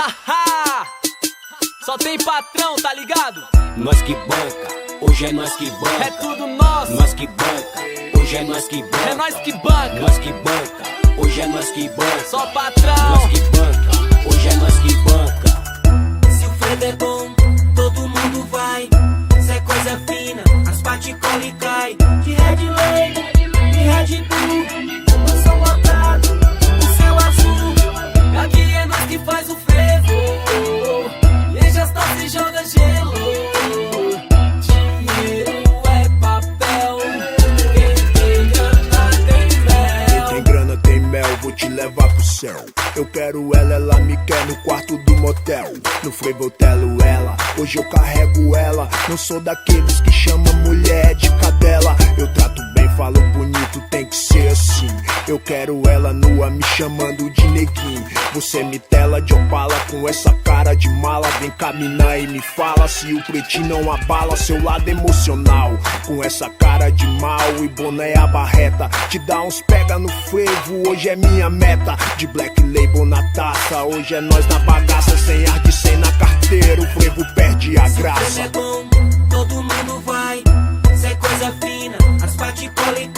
Haha! Só tem patrão, tá ligado? Nós que banca, hoje é nós que banca. É tudo nosso. Nós que banca, hoje é nós que banca. É nós que banca. Nós que banca, hoje é nós que banca. Só patrão. Nós que banca, hoje é nós que banca. Se o Fredo é bom, todo mundo vai. Se é coisa fina, as partículas cai. De Red Lake e Red Bull, o mansão lotado, o céu azul. Aqui é nós que faz o frevo. E já está se joga gelo. Dinheiro é papel. Quem tem grana tem mel. Quem tem grana tem mel, vou te levar pro céu. Eu quero ela, ela me quer no quarto do motel. No frevo eu telo ela, hoje eu carrego ela. Não sou daqueles que chama mulher de cadela. Eu trato bem, falo bonito, tem que ser assim. Eu quero ela nua me chamando de neguinho. Você me tela de opala com essa cara de mala. Vem caminhar e me fala se o pretinho não abala seu lado emocional. Com essa cara de mal e boné a barreta. Te dá uns pega no frevo, hoje é minha meta. De black label na taça, hoje é nós na bagaça. Sem ar de 100 na carteira, o frevo perde a graça. Se é bom, todo mundo vai. Se é coisa fina, as partículas